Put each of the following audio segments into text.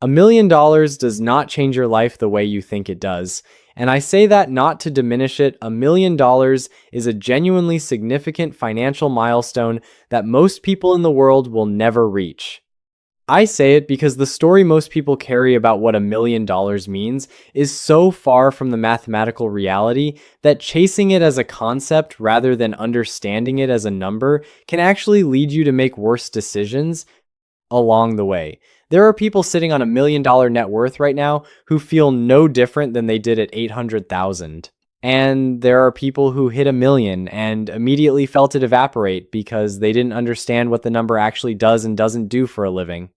$1 million does not change your life the way you think it does. And I say that not to diminish it. $1 million is a genuinely significant financial milestone that most people in the world will never reach. I say it because the story most people carry about what $1 million means is so far from the mathematical reality that chasing it as a concept rather than understanding it as a number can actually lead you to make worse decisions along the way. There are people sitting on $1 million net worth right now who feel no different than they did at 800,000. And there are people who hit 1 million and immediately felt it evaporate because they didn't understand what the number actually does and doesn't do for a living.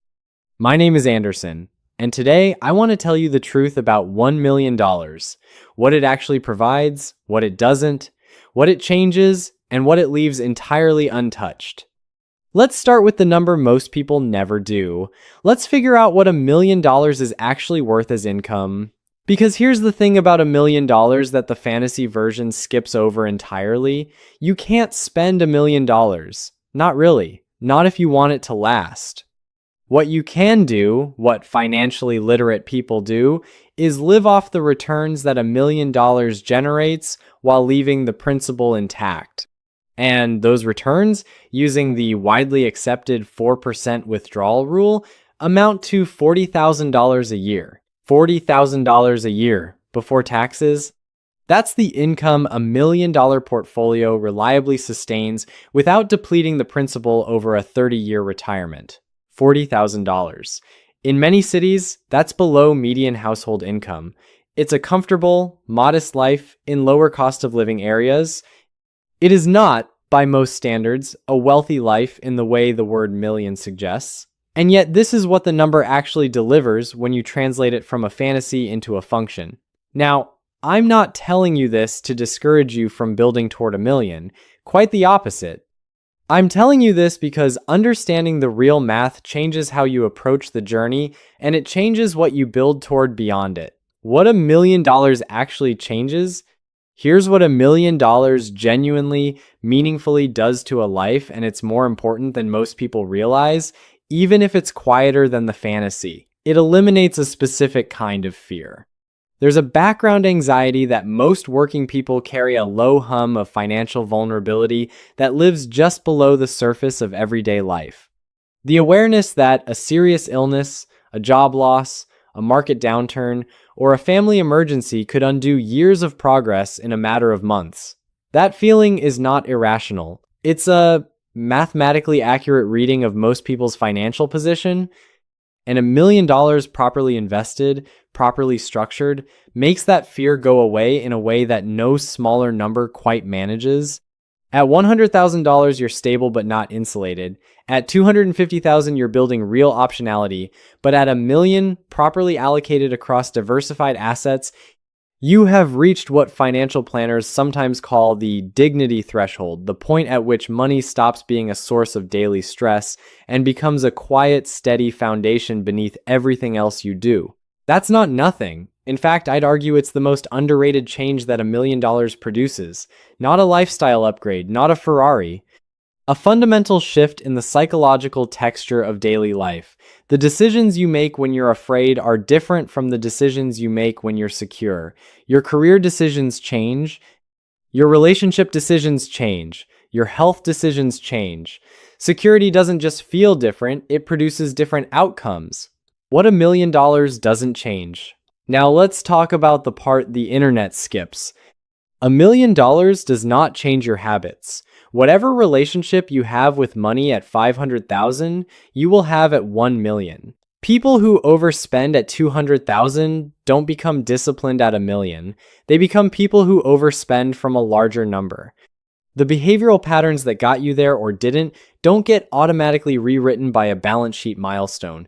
My name is Anderson, and today I want to tell you the truth about $1 million, what it actually provides, what it doesn't, what it changes, and what it leaves entirely untouched. Let's start with the number most people never do. Let's figure out what $1 million is actually worth as income. Because here's the thing about $1 million that the fantasy version skips over entirely. You can't spend $1 million. Not really. Not if you want it to last. What you can do, what financially literate people do, is live off the returns that $1 million generates while leaving the principal intact. And those returns, using the widely accepted 4% withdrawal rule, amount to $40,000 a year. $40,000 a year before taxes. That's the income $1 million portfolio reliably sustains without depleting the principal over a 30-year retirement. $40,000. In many cities, that's below median household income. It's a comfortable, modest life in lower cost of living areas. It is not, by most standards, a wealthy life in the way the word million suggests. And yet this is what the number actually delivers when you translate it from a fantasy into a function. Now, I'm not telling you this to discourage you from building toward $1 million. Quite the opposite. I'm telling you this because understanding the real math changes how you approach the journey, and it changes what you build toward beyond it. What $1 million actually changes? Here's what $1 million genuinely, meaningfully does to a life, and it's more important than most people realize, even if it's quieter than the fantasy. It eliminates a specific kind of fear. There's a background anxiety that most working people carry, a low hum of financial vulnerability that lives just below the surface of everyday life. The awareness that a serious illness, a job loss, a market downturn, or a family emergency could undo years of progress in a matter of months. That feeling is not irrational. It's a mathematically accurate reading of most people's financial position. And $1 million properly invested, properly structured, makes that fear go away in a way that no smaller number quite manages. At $100,000, you're stable but not insulated. At $250,000, you're building real optionality. But at $1 million, properly allocated across diversified assets, you have reached what financial planners sometimes call the dignity threshold, the point at which money stops being a source of daily stress and becomes a quiet, steady foundation beneath everything else you do. That's not nothing. In fact, I'd argue it's the most underrated change that $1 million produces. Not a lifestyle upgrade, not a Ferrari. A fundamental shift in the psychological texture of daily life. The decisions you make when you're afraid are different from the decisions you make when you're secure. Your career decisions change. Your relationship decisions change. Your health decisions change. Security doesn't just feel different, it produces different outcomes. What $1 million doesn't change. Now let's talk about the part the internet skips. $1 million does not change your habits. Whatever relationship you have with money at 500,000, you will have at 1 million. People who overspend at 200,000 don't become disciplined at 1 million. They become people who overspend from a larger number. The behavioral patterns that got you there or didn't don't get automatically rewritten by a balance sheet milestone.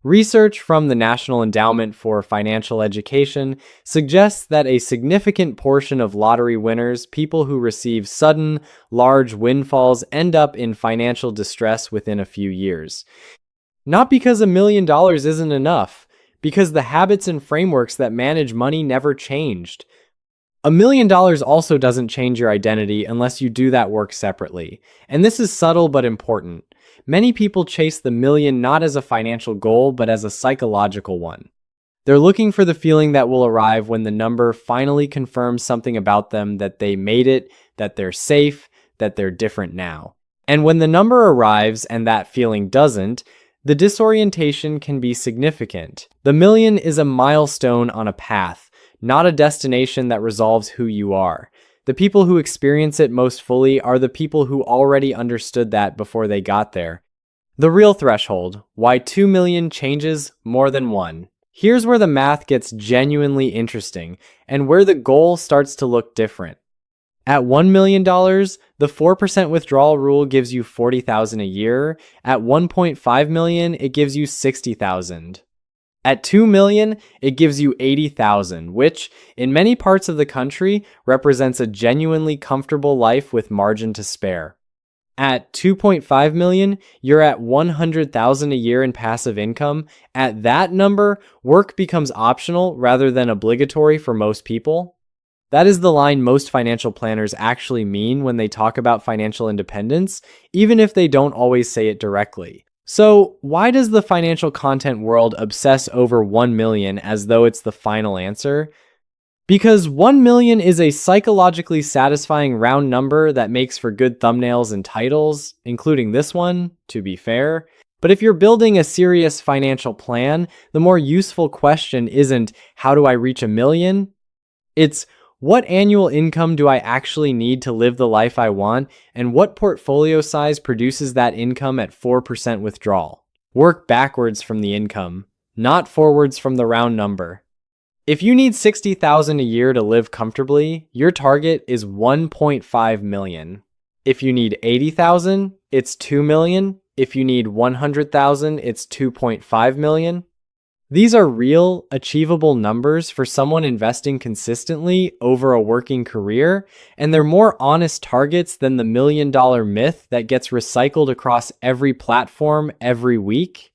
Research from the National Endowment for Financial Education suggests that a significant portion of lottery winners, people who receive sudden, large windfalls, end up in financial distress within a few years. Not because $1 million isn't enough, because the habits and frameworks that manage money never changed. $1 million also doesn't change your identity unless you do that work separately. And this is subtle but important. Many people chase the million not as a financial goal, but as a psychological one. They're looking for the feeling that will arrive when the number finally confirms something about them, that they made it, that they're safe, that they're different now. And when the number arrives and that feeling doesn't, the disorientation can be significant. The million is a milestone on a path, not a destination that resolves who you are. The people who experience it most fully are the people who already understood that before they got there. The real threshold, why 2 million changes more than one. Here's where the math gets genuinely interesting and where the goal starts to look different. At $1 million, the 4% withdrawal rule gives you $40,000 a year. At 1.5 million, it gives you $60,000. At 2 million, it gives you $80,000, which, in many parts of the country, represents a genuinely comfortable life with margin to spare. At 2.5 million, you're at $100,000 a year in passive income. At that number, work becomes optional rather than obligatory for most people. That is the line most financial planners actually mean when they talk about financial independence, even if they don't always say it directly. So, why does the financial content world obsess over 1 million as though it's the final answer? Because 1 million is a psychologically satisfying round number that makes for good thumbnails and titles, including this one, to be fair. But if you're building a serious financial plan, the more useful question isn't, how do I reach a million? It's, what annual income do I actually need to live the life I want, and what portfolio size produces that income at 4% withdrawal? Work backwards from the income, not forwards from the round number. If you need $60,000 a year to live comfortably, your target is 1.5 million. If you need $80,000, it's 2 million. If you need 100,000, it's 2.5 million. These are real, achievable numbers for someone investing consistently over a working career, and they're more honest targets than the $1 million myth that gets recycled across every platform every week.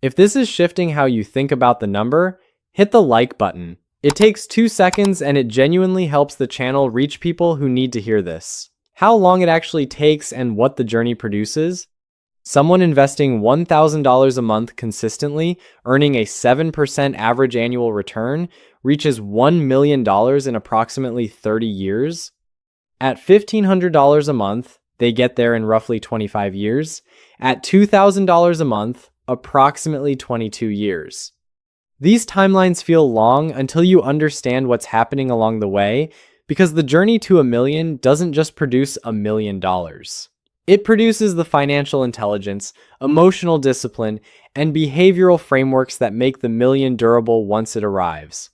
If this is shifting how you think about the number, hit the like button. It takes 2 seconds and it genuinely helps the channel reach people who need to hear this. How long it actually takes and what the journey produces? Someone investing $1,000 a month consistently, earning a 7% average annual return, reaches $1 million in approximately 30 years. At $1,500 a month, they get there in roughly 25 years. At $2,000 a month, approximately 22 years. These timelines feel long until you understand what's happening along the way, because the journey to $1 million doesn't just produce $1 million. It produces the financial intelligence, emotional discipline, and behavioral frameworks that make the million durable once it arrives.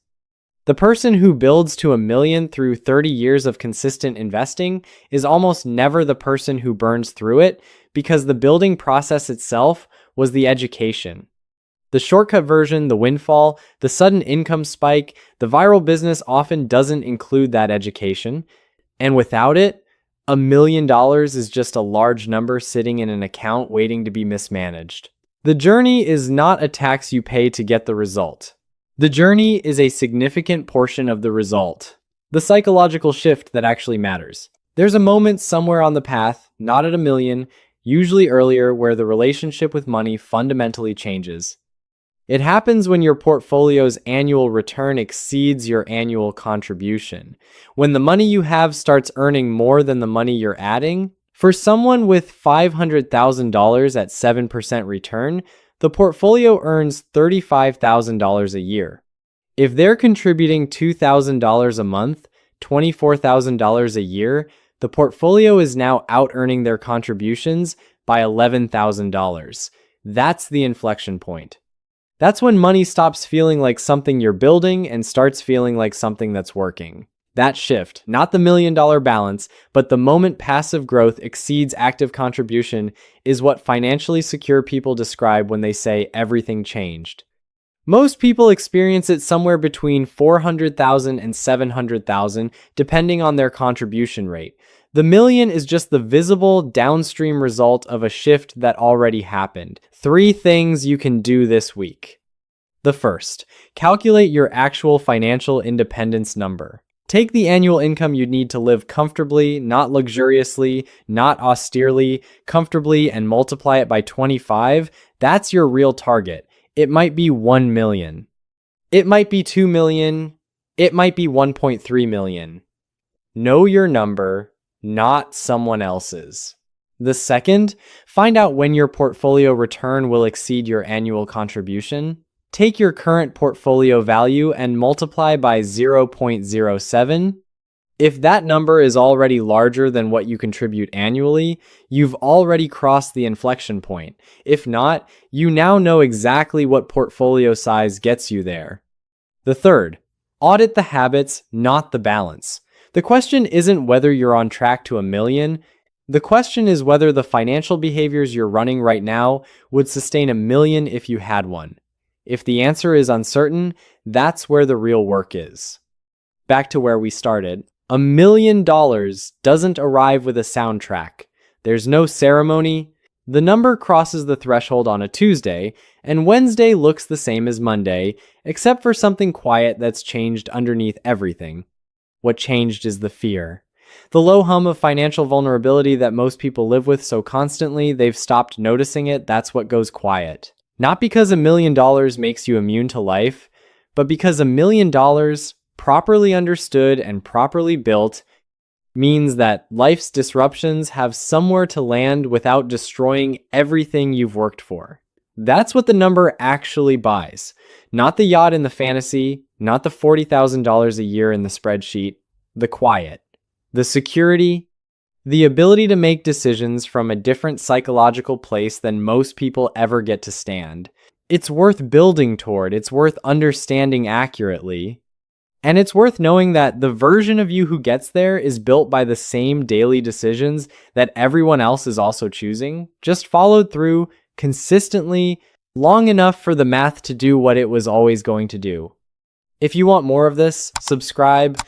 The person who builds to $1 million through 30 years of consistent investing is almost never the person who burns through it, because the building process itself was the education. The shortcut version, the windfall, the sudden income spike, the viral business often doesn't include that education. And without it, $1 million is just a large number sitting in an account waiting to be mismanaged. The journey is not a tax you pay to get the result. The journey is a significant portion of the result. The psychological shift that actually matters. There's a moment somewhere on the path, not at $1 million, usually earlier, where the relationship with money fundamentally changes. It happens when your portfolio's annual return exceeds your annual contribution. When the money you have starts earning more than the money you're adding. For someone with $500,000 at 7% return, the portfolio earns $35,000 a year. If they're contributing $2,000 a month, $24,000 a year, the portfolio is now out-earning their contributions by $11,000. That's the inflection point. That's when money stops feeling like something you're building and starts feeling like something that's working. That shift, not the $1 million balance, but the moment passive growth exceeds active contribution, is what financially secure people describe when they say everything changed. Most people experience it somewhere between $400,000 and $700,000, depending on their contribution rate. The million is just the visible downstream result of a shift that already happened. 3 things you can do this week. The first, calculate your actual financial independence number. Take the annual income you'd need to live comfortably, not luxuriously, not austerely, comfortably, and multiply it by 25. That's your real target. It might be 1 million. It might be 2 million. It might be 1.3 million. Know your number, not someone else's. The second, find out when your portfolio return will exceed your annual contribution. Take your current portfolio value and multiply by 0.07. If that number is already larger than what you contribute annually, you've already crossed the inflection point. If not, you now know exactly what portfolio size gets you there. The third, audit the habits, not the balance. The question isn't whether you're on track to 1 million. The question is whether the financial behaviors you're running right now would sustain 1 million if you had one. If the answer is uncertain, that's where the real work is. Back to where we started. $1 million doesn't arrive with a soundtrack. There's no ceremony. The number crosses the threshold on a Tuesday, and Wednesday looks the same as Monday, except for something quiet that's changed underneath everything. What changed is the fear. The low hum of financial vulnerability that most people live with so constantly, they've stopped noticing it. That's what goes quiet. Not because $1 million makes you immune to life, but because $1 million, properly understood and properly built, means that life's disruptions have somewhere to land without destroying everything you've worked for. That's what the number actually buys. Not the yacht in the fantasy, not the $40,000 a year in the spreadsheet, the quiet, the security, the ability to make decisions from a different psychological place than most people ever get to stand. It's worth building toward, it's worth understanding accurately, and it's worth knowing that the version of you who gets there is built by the same daily decisions that everyone else is also choosing, just followed through consistently long enough for the math to do what it was always going to do. If you want more of this, subscribe,